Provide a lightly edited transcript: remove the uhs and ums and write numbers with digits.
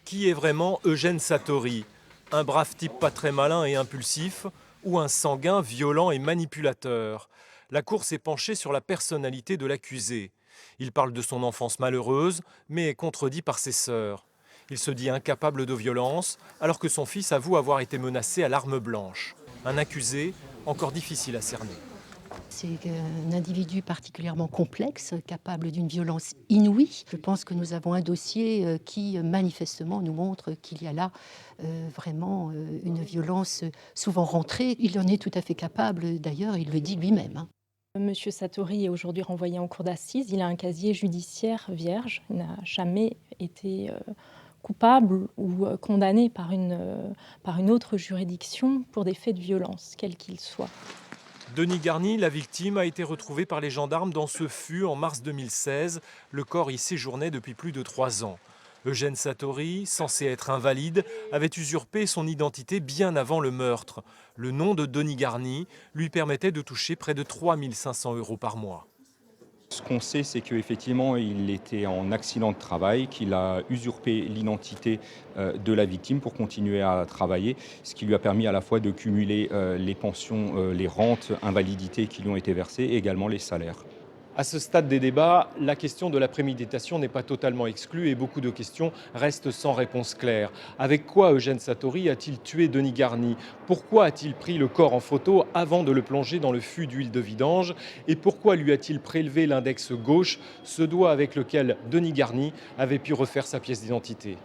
Qui est vraiment Eugène Satori? Un brave type pas très malin et impulsif ou un sanguin violent et manipulateur? La cour s'est penchée sur la personnalité de l'accusé. Il parle de son enfance malheureuse, mais est contredit par ses sœurs. Il se dit incapable de violence, alors que son fils avoue avoir été menacé à l'arme blanche. Un accusé encore difficile à cerner. C'est un individu particulièrement complexe, capable d'une violence inouïe. Je pense que nous avons un dossier qui manifestement nous montre qu'il y a là vraiment une violence souvent rentrée. Il en est tout à fait capable, d'ailleurs, il le dit lui-même, hein. Monsieur Satori est aujourd'hui renvoyé en cour d'assises. Il a un casier judiciaire vierge. Il n'a jamais été coupable ou condamné par une autre juridiction pour des faits de violence, quels qu'ils soient. Denis Garny, la victime, a été retrouvé par les gendarmes dans ce fût en mars 2016. Le corps y séjournait depuis plus de 3 ans. Eugène Satori, censé être invalide, avait usurpé son identité bien avant le meurtre. Le nom de Denis Garny lui permettait de toucher près de 3 500 € par mois. Ce qu'on sait, c'est qu'effectivement, il était en accident de travail, qu'il a usurpé l'identité de la victime pour continuer à travailler, ce qui lui a permis à la fois de cumuler les pensions, les rentes, invalidités qui lui ont été versées et également les salaires. À ce stade des débats, la question de la préméditation n'est pas totalement exclue et beaucoup de questions restent sans réponse claire. Avec quoi Eugène Satori a-t-il tué Denis Garny? Pourquoi a-t-il pris le corps en photo avant de le plonger dans le fût d'huile de vidange? Et pourquoi lui a-t-il prélevé l'index gauche, ce doigt avec lequel Denis Garny avait pu refaire sa pièce d'identité?